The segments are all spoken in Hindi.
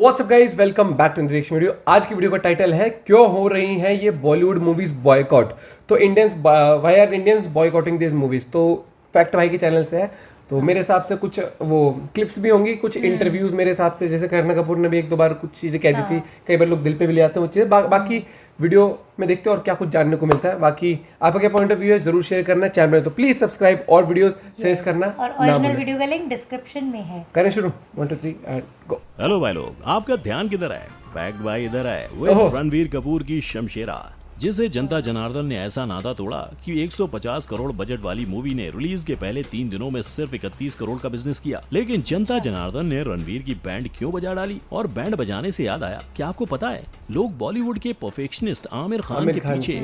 WhatsApp guys, welcome back to next video. आज की वीडियो का टाइटल है क्यों हो रही हैं ये बॉलीवुड मूवीज बॉयकॉट। तो Indians why are Indians boycotting this movies. तो फैक्ट भाई के चैनल से है। तो मेरे हिसाब से कुछ वो क्लिप्स भी होंगी, कुछ इंटरव्यूज मेरे हिसाब से, जैसे करीना कपूर ने भी एक दो बार कुछ चीजें कह दी थी। कई बार लोग दिल पे भी ले आते हैं वो चीजें। बाकी वीडियो में देखते हैं और क्या कुछ जानने को मिलता है। बाकी आपका क्या पॉइंट ऑफ व्यू है जरूर शेयर करना। चैनल तो प्लीज सब्सक्राइब और वीडियोस शेयर करना और ओरिजिनल वीडियो का लिंक डिस्क्रिप्शन में है। करें शुरू 1 2 3 एंड गो। हेलो भाई लोग, आपका ध्यान किधर है? फैक्ट भाई इधर है। वो रणवीर कपूर की शमशेरा, जिसे जनता जनार्दन ने ऐसा नाता तोड़ा कि 150 करोड़ बजट वाली मूवी ने रिलीज के पहले 3 दिनों में सिर्फ 31 करोड़ का बिजनेस किया। लेकिन जनता जनार्दन ने रणवीर की बैंड क्यों बजा डाली? और बैंड बजाने से याद आया, क्या आपको पता है लोग बॉलीवुड के परफेक्शनिस्ट आमिर खान के पीछे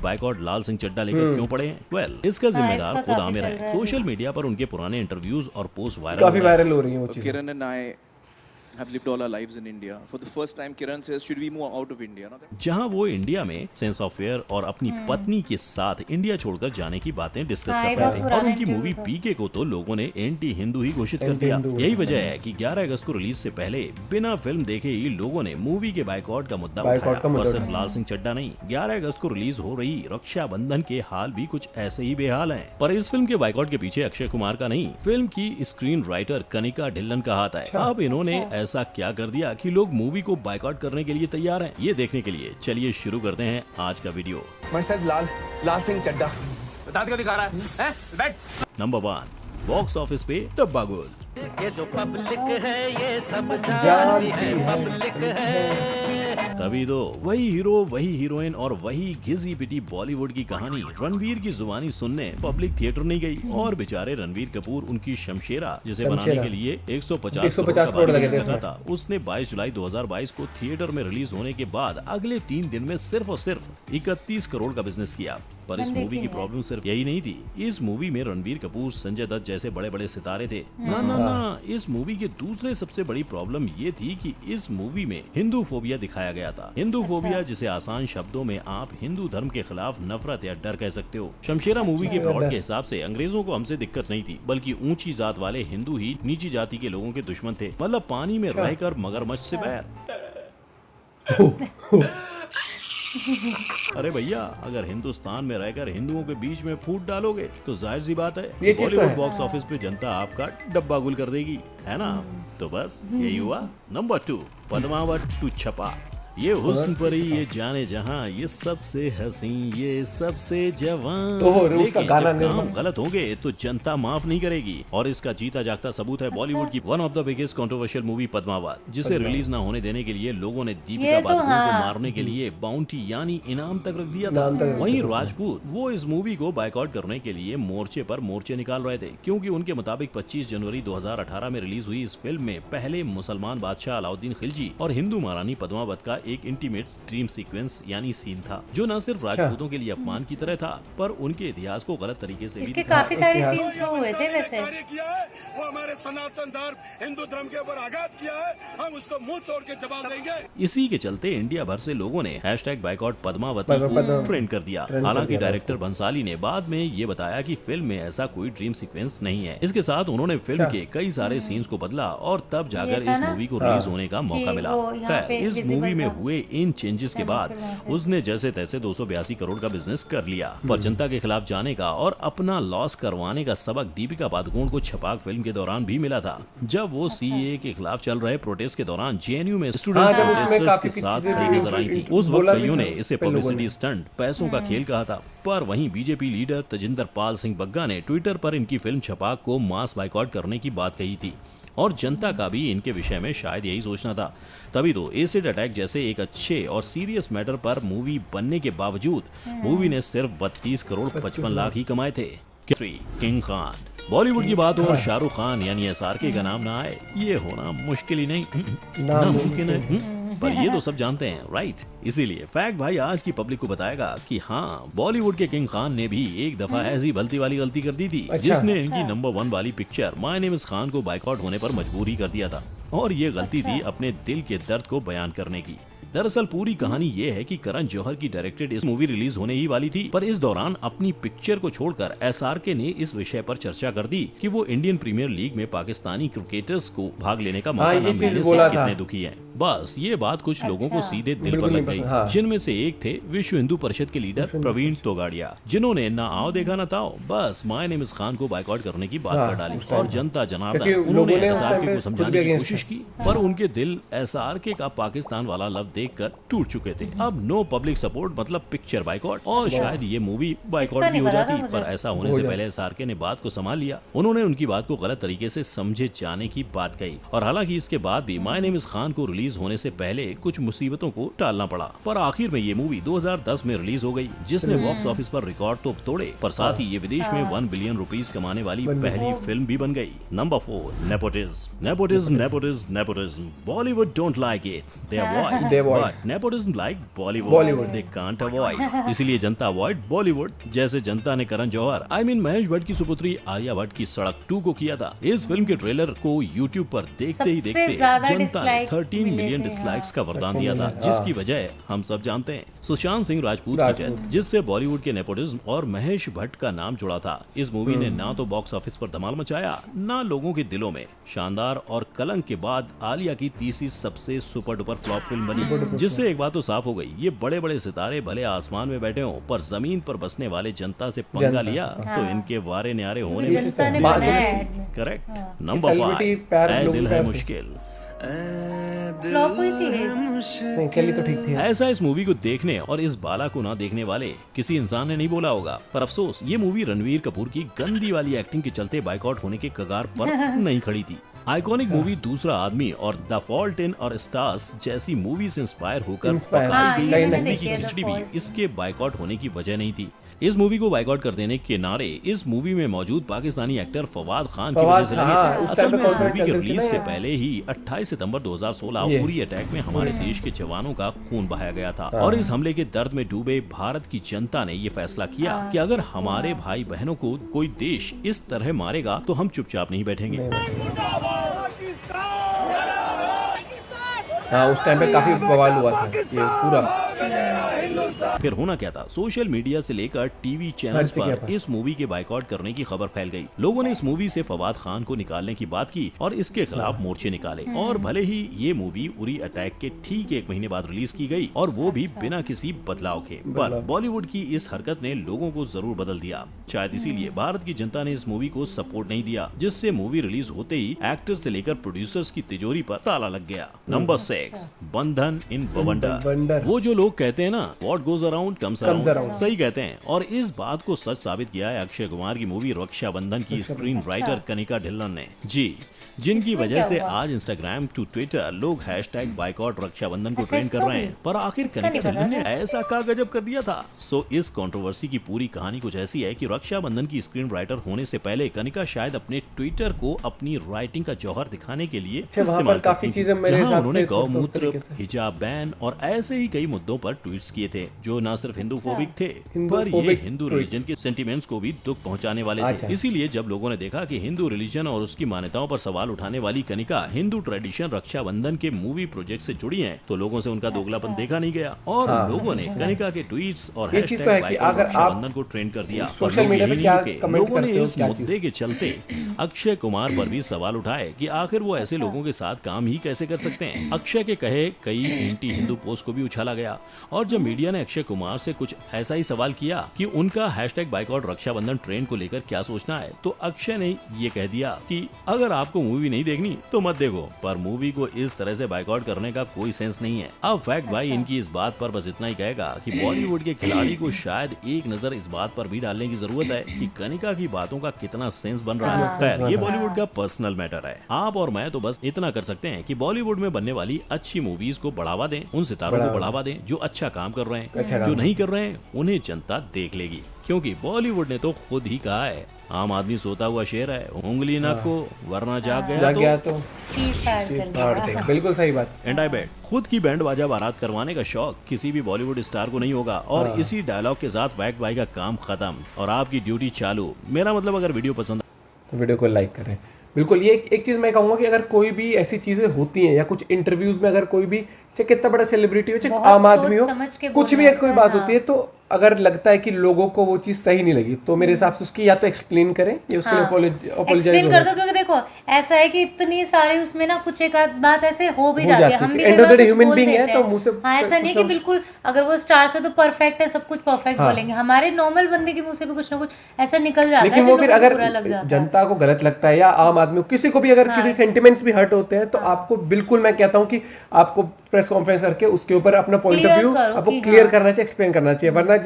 #बायकॉट लाल सिंह चड्ढा लेकर क्यों पड़े हैं? वेल, इसका जिम्मेदार खुद आमिर है। सोशल मीडिया पर उनके पुराने इंटरव्यूज और पोस्ट काफी वायरल हो रही है वो चीजें। Kiran and I have lived all our lives in India. For the first time, Kiran says, "Should we move out of India?" No? जहां वो इंडिया में सेंस ऑफ फेयर और अपनी पत्नी के साथ इंडिया छोड़कर जाने की बातें डिस्कस कर रहे थे। और उनकी मूवी पीके को तो लोगों ने एंटी हिंदू ही घोषित कर दिया। यही वजह है कि 11 अगस्त को रिलीज से पहले बिना फिल्म देखे ही लोगों ने मूवी के बाइकॉट का मुद्दा उठाया। और सिर्फ लाल सिंह चड्ढा नहीं, 11 अगस्त को रिलीज हो रही रक्षाबंधन के हाल भी कुछ ऐसे ही बेहाल हैं। पर इस फिल्म के बाइकॉट के पीछे अक्षय कुमार का नहीं, फिल्म की स्क्रीन राइटर कनिका ढिल्लन का हाथ है। अब इन्होंने ऐसा क्या कर दिया कि लोग मूवी को बाइकआउट करने के लिए तैयार हैं? ये देखने के लिए चलिए शुरू करते हैं आज का वीडियो। मैं सर लाल सिंह चड्ढा बता क्यों दिखा रहा है? बैठ। नंबर 1, बॉक्स ऑफिस पे डब्बा गोल। ये जो पब्लिक है ये सब जानती है, पब्लिक है। तभी तो वही हीरो, वही हीरोइन और वही घिसी पिटी बॉलीवुड की कहानी रणवीर की जुबानी सुनने पब्लिक थिएटर नहीं गई। और बेचारे रणवीर कपूर उनकी शमशेरा, जिसे बनाने के लिए 150 करोड़ लगा था, उसने 22 जुलाई 2022 को थिएटर में रिलीज होने के बाद अगले 3 दिन में सिर्फ और सिर्फ 31 करोड़ का बिजनेस किया। पर इस मूवी की प्रॉब्लम सिर्फ यही नहीं थी। इस मूवी में रणवीर कपूर, संजय दत्त जैसे बड़े बड़े सितारे थे। ना, इस मूवी की दूसरे सबसे बड़ी प्रॉब्लम ये थी कि इस मूवी में हिंदू फोबिया दिखाया गया था। हिंदू फोबिया, जिसे आसान शब्दों में आप हिंदू धर्म के खिलाफ नफरत या डर कह सकते हो। शमशेरा मूवी के प्लॉट के हिसाब से अंग्रेजों को हमसे दिक्कत नहीं थी, बल्कि ऊंची जात वाले हिंदू ही नीची जाति के लोगों के दुश्मन थे। मतलब पानी में रहकर मगरमच्छ से बैर। अरे भैया, अगर हिंदुस्तान में रहकर हिंदुओं के बीच में फूट डालोगे तो जाहिर सी बात है बॉलीवुड बॉक्स ऑफिस पे जनता आपका डब्बा गुल कर देगी, है ना? तो बस यही हुआ। नंबर 2, पद्मावत टू छपा। ये हुस्न परी, ये जाने जहां, ये सबसे हसी, ये सबसे जवान। लेकिन जब काम गलत होंगे तो जनता माफ नहीं करेगी। और इसका जीता जागता सबूत है बॉलीवुड की one of the biggest controversial movie Padmaavat, जिसे रिलीज ना होने देने के लिए लोगों ने दीपिका पादुकोण को मारने के लिए बाउंटी यानी इनाम तक रख दिया था। वहीं राजपूत, वो इस मूवी को बाइकआउट करने के लिए मोर्चे पर मोर्चे निकाल रहे थे, क्योंकि उनके मुताबिक 25 जनवरी 2018 में रिलीज हुई इस फिल्म में पहले मुसलमान बादशाह अलाउद्दीन खिलजी और हिंदू महारानी पद्मावत का एक इंटीमेट ड्रीम सीक्वेंस यानी सीन था, जो न सिर्फ राजपूतों के लिए अपमान की तरह था, पर उनके इतिहास को गलत तरीके से इसके काफी सारे सीन्स वो हुए थे। वैसे किया है वो हमारे सनातन धर्म हिंदू धर्म के ऊपर आघात किया है, हम उसको मुंह तोड़ के जवाब देंगे। इसी के चलते इंडिया भर से लोगों ने #बाइकआउट पद्मावती को ट्रेंड कर दिया। हालांकि डायरेक्टर बंसाली ने बाद में ये बताया कि फिल्म में ऐसा कोई ड्रीम सीक्वेंस नहीं है। इसके साथ उन्होंने फिल्म के कई सारे सीन्स को बदला और तब जाकर इस मूवी को रिलीज होने का मौका मिला। खैर, इस मूवी में हुए इन चेंजेस के बाद उसने जैसे तैसे 282 करोड़ का बिजनेस कर लिया। पर जनता के खिलाफ जाने का और अपना लॉस करवाने का सबक दीपिका पादुकोण को छपाक फिल्म के दौरान भी मिला था, जब वो सीएए के खिलाफ चल रहे प्रोटेस्ट के दौरान जेएनयू में स्टूडेंट प्रोटेस्टर्स के साथ खड़ी नजर आई थी। उस वक्त कईयों ने इसे पब्लिसिटी स्टंट, पैसों का खेल कहा था। पर वहीं बीजेपी लीडर तजिंदर पाल सिंह बग्गा ने ट्विटर पर इनकी फिल्म छपाक को मास बाइकआउट करने की बात कही थी। और जनता का भी इनके विषय में शायद यही सोचना था। तभी तो एसिड अटैक जैसे एक अच्छे और सीरियस मैटर पर मूवी बनने के बावजूद मूवी ने सिर्फ 32 करोड़ 55 लाख ही कमाए थे। किंग खान, बॉलीवुड की बात हो और शाहरुख खान यानी SRK का नाम ना आए, ये होना मुश्किल ही नहीं, नामुमकिन है। पर ये तो सब जानते हैं, राइट? इसीलिए फैक्ट भाई आज की पब्लिक को बताएगा कि हाँ, बॉलीवुड के किंग खान ने भी एक दफा ऐसी भलती वाली गलती कर दी थी, जिसने इनकी नंबर 1 वाली picture my name is Khan को बाइकआउट होने पर मजबूर ही कर दिया था। और ये गलती थी अपने दिल के दर्द को बयान करने की। दरअसल पूरी कहानी ये है कि करण जौहर की डायरेक्टेड इस मूवी रिलीज होने ही वाली थी, पर इस दौरान अपनी पिक्चर को छोड़कर SRK ने इस विषय पर चर्चा कर दी कि वो इंडियन प्रीमियर लीग में पाकिस्तानी क्रिकेटर्स को भाग लेने का मौका न मिलने से कितने दुखी हैं। बस ये बात कुछ लोगों को सीधे दिल पर लग गई, जिनमें से एक थे विश्व हिंदू परिषद के लीडर प्रवीण तोगाड़िया, जिन्होंने ना आओ देखा ना ताओ, बस माय नेम इज खान को बायकॉट करने की बात कर डाली। और जनता जनार्दन उन्होंने SRK को समझाने की कोशिश की, पर उनके दिल SRK का पाकिस्तान वाला लव देखकर टूट चुके थे। अब नो पब्लिक सपोर्ट मतलब पिक्चर बायकॉट, और शायद ये मूवी बायकॉट भी हो जाती, पर ऐसा होने से पहले SRK ने बात को संभाल लिया। उन्होंने उनकी बात को गलत तरीके से समझे जाने की बात कही, और हालांकि इसके बाद भी माय नेम इज खान को रिलीज होने से पहले कुछ मुसीबतों को टालना पड़ा, पर आखिर में ये मूवी 2010 में रिलीज हो गई, जिसने बॉक्स ऑफिस पर रिकॉर्ड तो तोड़े, पर साथ ही ये विदेश में 1 बिलियन रुपीस कमाने वाली पहली फिल्म भी बन गई। Number 4, nepotism. Nepotism nepotism nepotism. Bollywood don't like it, they avoid, but nepotism like Bollywood, they can't avoid. इसीलिए जनता अवॉइड बॉलीवुड, जैसे जनता ने करण जौहर महेश भट्ट की सुपुत्री आलिया भट्ट की सड़क 2 को किया था। इस फिल्म के ट्रेलर को यूट्यूब पर देखते ही देखते जनता ने 13 मिलियन डिसलाइक्स का वरदान दिया था, जिसकी वजह हम सब जानते हैं, सुशांत सिंह राजपूत की डेथ, जिससे बॉलीवुड के नेपोटिज्म और महेश भट्ट का नाम जुड़ा था। इस मूवी ने ना तो बॉक्स ऑफिस पर धमाल मचाया, ना लोगों के दिलों में। शानदार और कलंक के बाद आलिया की तीसरी सबसे सुपर डुपर फ्लॉप फिल्म बनी, जिससे एक बात तो साफ हो गई, ये बड़े बड़े सितारे भले आसमान में बैठे हों, पर जमीन पर बसने वाले जनता से पंगा लिया तो इनके वारे न्यारे होने में करेक्ट। नंबर 5, दिल है मुश्किल। चली तो ठीक थी। ऐसा इस मूवी को देखने और इस बाला को ना देखने वाले किसी इंसान ने नहीं बोला होगा, पर अफसोस ये मूवी रणवीर कपूर की गंदी वाली एक्टिंग के चलते बायकॉट होने के कगार पर नहीं खड़ी थी। आइकॉनिक मूवी दूसरा आदमी और द फॉल्ट इन और स्टार्स जैसी मूवी से इंस्पायर होकर पकाई गई मूवी की खिचड़ी भी इसके बायकॉट होने की वजह नहीं थी। इस मूवी को बायकॉट कर देने के नारे इस मूवी में मौजूद पाकिस्तानी एक्टर फवाद खान की वजह से लगे थे। असल में इस मूवी के रिलीज से पहले ही 28 सितंबर 2016 उरी अटैक में हमारे देश के जवानों का खून बहाया गया था, और इस हमले के दर्द में डूबे भारत की जनता ने ये फैसला किया कि अगर हमारे भाई बहनों को कोई देश इस तरह मारेगा तो हम चुपचाप नहीं बैठेंगे। उस टाइम पे काफी बवाल हुआ था ये पूरा। फिर होना क्या था, सोशल मीडिया से लेकर टीवी चैनल्स पर इस मूवी के बायकॉट करने की खबर फैल गई। लोगों ने इस मूवी से फवाद खान को निकालने की बात की और इसके खिलाफ मोर्चे निकाले, और भले ही ये मूवी उरी अटैक के ठीक 1 महीने बाद रिलीज की गई, और वो भी बिना किसी बदलाव के, पर बॉलीवुड की इस हरकत ने लोगों को जरूर बदल दिया। शायद इसीलिए भारत की जनता ने इस मूवी को सपोर्ट नहीं दिया, जिससे मूवी रिलीज होते ही एक्टर से लेकर प्रोड्यूसर्स की तिजोरी पर ताला लग गया। नंबर 6, बंधन इन बवंडर। वो जो लोग कहते हैं ना, what goes around comes around, सही कहते हैं, और इस बात को सच साबित किया है अक्षय कुमार की मूवी रक्षाबंधन की स्क्रीन राइटर कनिका ढिल्लन ने, जी, जिनकी वजह से आज इंस्टाग्राम टू ट्विटर लोग #बायकॉट रक्षाबंधन को ट्रेंड कर रहे हैं। पर आखिर कनिका ढिल्लन ने ऐसा क्या गजब कर दिया था? सो इस कंट्रोवर्सी की पूरी कहानी कुछ ऐसी है कि रक्षाबंधन की स्क्रीन राइटर होने से पहले कनिका शायद अपने ट्विटर को अपनी राइटिंग का जौहर दिखाने के लिए इस्तेमाल करती थी, जहां उन्होंने गौमूत्र, हिजाब बैन और ऐसे ही कई मुद्दों पर ट्वीट्स किए थे, जो न सिर्फ हिंदू फोबिक थे, पर ये हिंदू रिलीजन के सेंटिमेंट्स को भी दुख पहुंचाने वाले थे। इसीलिए जब लोगों ने देखा कि हिंदू रिलीजन और उसकी मान्यताओं पर सवाल उठाने वाली कनिका हिंदू ट्रेडिशन रक्षाबंधन के मूवी प्रोजेक्ट से जुड़ी हैं, तो लोगों से उनका दोगलापन देखा नहीं गया, और लोगों ने कनिका के ट्वीट्स और रक्षाबंधन को ट्रेंड कर दिया। सोशल मीडिया पे क्या कमेंट लोगों ने करते हो, इस मुद्दे के चलते अक्षय कुमार पर भी सवाल उठाए कि आखिर वो ऐसे लोगों के साथ काम ही कैसे कर सकते हैं। अक्षय के कहे कई एंटी हिंदू पोस्ट को भी उछाला गया, और जब मीडिया ने अक्षय कुमार से कुछ ऐसा ही सवाल किया कि उनका #बायकॉट रक्षाबंधन ट्रेंड को लेकर क्या सोचना है, तो अक्षय ने ये कह दिया कि अगर आपको मूवी नहीं देखनी तो मत देखो, पर मूवी को इस तरह से बायकॉट करने का कोई सेंस नहीं है। अब फैक्ट भाई इनकी इस बात पर बस इतना ही कहेगा कि बॉलीवुड के खिलाड़ी को शायद एक नजर इस बात पर भी डालने की जरूरत है कि कनिका की बातों का कितना सेंस बन रहा है। खैर, ये बॉलीवुड का पर्सनल मैटर है। आप और मैं तो बस इतना कर सकते हैं कि बॉलीवुड में बनने वाली अच्छी मूवीज को बढ़ावा दें, उन सितारों को बढ़ावा दें जो अच्छा काम कर रहे हैं। जो नहीं कर रहे हैं उन्हें जनता देख लेगी, क्योंकि बॉलीवुड ने तो खुद ही कहा है, आम आदमी सोता हुआ शेर है, उंगली न को वरना जाग गया तो बिल्कुल सही बात। एंड आई बेट खुद की बैंड बाजा बारात करवाने का शौक किसी भी बॉलीवुड स्टार को नहीं होगा, और इसी डायलॉग के साथ फैक्ट भाई का काम खत्म और आपकी ड्यूटी चालू। मेरा मतलब अगर वीडियो पसंद तो वीडियो को लाइक करें, बिल्कुल, ये एक चीज़ मैं कहूँगा कि अगर कोई भी ऐसी चीज़ें होती हैं या कुछ इंटरव्यूज में अगर कोई भी चाहे कितना बड़ा सेलिब्रिटी हो चाहे बहुत आम आदमी हो, सोच समझ के कुछ भी बोलना कोई होता है, बात हाँ। होती है तो अगर लगता है कि लोगों को वो चीज़ सही नहीं लगी तो मेरे हिसाब से उसकी या तो एक्सप्लेन करें या उसके लिए अपोलोजाइज एक्सप्लेन कर दो, क्योंकि देखो ऐसा है कि इतनी सारी उसमें ना कुछ एक आध बात ऐसे हो भी हो जाती है, जाती हम है भी कि कई end of bar the day कुछ human बोल being है देते तो हैं। मुंह से हाँ, ऐसा नहीं कुछ कि ना कुछ- बिल्कुल अगर वो स्टार्स है तो परफेक्ट है, सब कुछ परफेक्ट हाँ। बोलेंगे, हमारे नॉर्मल बंदे के मुंह से भी कुछ ना कुछ ऐसा निकल जाता है लेकिन जो वो फिर लोगों को अगर बुरा लग जाता है। जनता को गलत लगता है या आम आदमी को किसी को भी अगर किसी सेंटिमेंट्स भी हर्ट होते हैं तो आपको बिल्कुल मैं कहता हूँ कि आपको प्रेस कॉन्फ्रेंस करके उसके ऊपर अपना पॉइंट ऑफ Clear व्यू करो आपको कि क्लियर हाँ। करना चाहिए, एक्सप्लेन करना चाहिए, वरना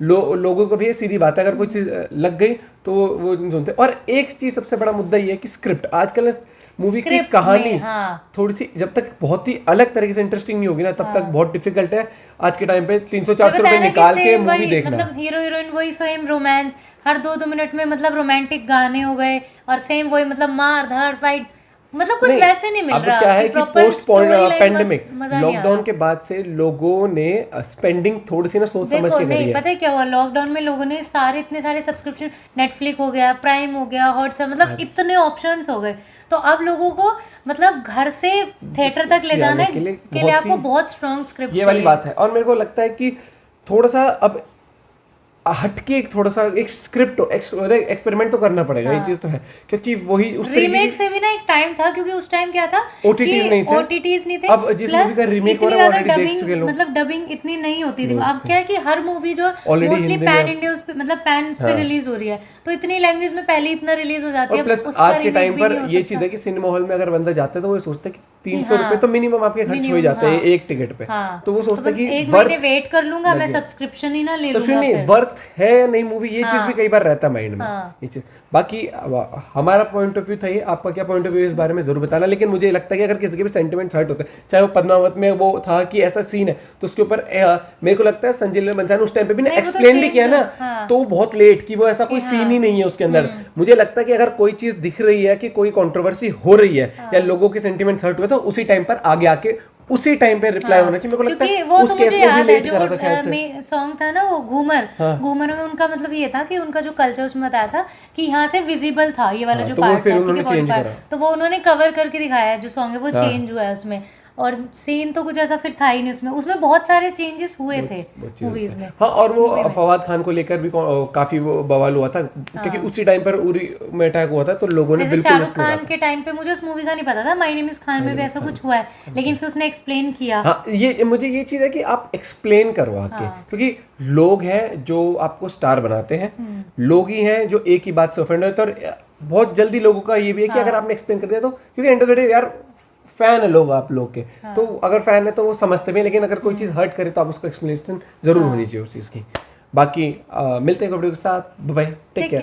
लोगों को भी ये सीधी बात है, अगर कोई चीज लग गई तो वो नहीं सुनते। और एक चीज सबसे बड़ा मुद्दा ये है कि स्क्रिप्ट आजकल मूवी की Script कहानी में, हाँ। थोड़ी सी जब तक बहुत ही अलग तरीके से इंटरेस्टिंग नहीं होगी ना तब तक बहुत डिफिकल्ट है आज के टाइम पे 300-400 रुपए निकाल के मूवी देखना। मतलब हीरो हीरोइन वही सेम रोमांस हर 2-2 मिनट में, मतलब रोमांटिक गाने हो गए और सेम वही मतलब मार धाड़ फाइट, मतलब कुछ वैसे नहीं मिल अब रहा। क्या है कि proper पोस्ट storyline पैंडेमिक मजा नहीं आ लॉकडाउन रहा। के बाद से लोगों ने स्पेंडिंग थोड़ी सी ना सोच समझ देखो के करी नहीं, है। पता है क्या हुआ, लॉकडाउन में लोगों ने इतने सारे सब्सक्रिप्शन, नेटफ्लिक्स हो गया, प्राइम हो गया, हॉटस्टार, मतलब इतने ऑप्शंस हो गए, तो अब लोगों को मतलब घर से थिएटर तक ले जाने के लिए के लिए आपको बहुत स्ट्रॉन्ग स्क्रिप्ट ये वाली बात है। और मेरे को लगता है कि थोड़ा सा अब हटके एक थोड़ा सा एक स्क्रिप्ट एक्सपेरिमेंट तो करना पड़ेगा, ये चीज तो है, क्योंकि वही उस तरीके रीमेक से भी ना एक टाइम था, क्योंकि उस टाइम क्या था OTTs नहीं थे। OTTs नहीं थे। अब जिस मूवी का remake हो रहा है, already देख चुके लोग। मतलब डबिंग इतनी नहीं होती थी। अब क्या है कि हर मूवी जो Already मोस्टली हिंदी पैन में- इंडिया उस पे मतलब पैन पे रिलीज हो रही है, तो इतनी लैंग्वेज में पहले इतना रिलीज हो जाती है। और प्लस उसका आज के remake टाइम भी पर नहीं हो ये सकता। चीज है कि सिनेमा हॉल में अगर बंदा जाता है तो वो सोचता है कि 300 हाँ, रुपए तो मिनिमम आपके खर्च हो ही जाते हैं हाँ। एक टिकट पे। हाँ, तो वो सोचता है बस कि एक महीने वर्थ वेट कर लूंगा, मैं लगे। सब्सक्रिप्शन ही ना ले सबसे लूंगा नहीं फिर। वर्थ है या नहीं मूवी, ये चीज हाँ। भी कई बार रहता है माइंड में। हाँ। ये चीज बाकी हमारा पॉइंट ऑफ व्यू था ये, आपका क्या पॉइंट ऑफ व्यू इस बारे में जरूर बताना। लेकिन मुझे लगता है कि अगर किसी के भी सेंटिमेंट्स हर्ट होते हैं, चाहे वो पद्मावत में वो था कि ऐसा सीन है तो उसके ऊपर मेरे को लगता है संजय लीला बंसल ने उस टाइम पे भी ना नहीं, वो तो एक्सप्लेन भी change किया ना, हाँ। तो वो बहुत लेट कि वो ऐसा कोई सीन ही नहीं है उसके अंदर। मुझे लगता है कि अगर कोई चीज दिख रही है कि कोई कंट्रोवर्सी हो रही है या लोगों के सेंटिमेंट्स हर्ट हुए तो उसी टाइम पर आगे आके उसी टाइम पे रिप्लाई होना चाहिए। मेरे को लगता क्योंकि है वो उस तो केस मुझे में भी याद है लेट जो करा था शायद से। सॉन्ग था ना वो घूमर, घूमर में उनका मतलब ये था कि उनका जो कल्चर उसमें बताया था कि यहाँ से विजिबल था ये वाला जो तो वो पार्ट फिर था, ठीक उन्होंने है, body change part, करा। तो वो उन्होंने कवर करके दिखाया है जो सॉन्ग है वो चेंज हुआ है उसमें, और सीन तो कुछ ऐसा फिर था ही नहीं उसमें बहुत सारे चेंजेस हुए थे मूवीज में। हाँ, और वो फवाद खान को लेकर भी काफी वो बवाल हुआ था क्योंकि उसी टाइम पर उरी में अटैक हुआ था तो लोगों ने जैसे बिल्कुल शाहरुख उसमें खान के टाइम पे मुझे उस मूवी का नहीं पता था, माय नेम इज खान में भी ऐसा कुछ हुआ है, लेकिन फिर उसने एक्सप्लेन किया। हाँ, ये मुझे ये चीज है कि आप एक्सप्लेन करो आके, क्योंकि लोग हैं जो आपको स्टार बनाते हैं, लोग ही हैं जो एक ही बात से ऑफेंड होते हैं। और बहुत जल्दी लोगों का ये भी है कि अगर आपने एक्सप्लेन कर दिया तो, क्योंकि एंड ऑफ द डे यार फैन है लोग आप लोग के, तो अगर फैन है तो वो समझते भी हैं, लेकिन अगर कोई चीज़ हर्ट करे तो आप उसको एक्सप्लेनेशन जरूर होनी चाहिए उस चीज़ की। बाकी मिलते हैं वीडियो के साथ, बाय, टेक केयर।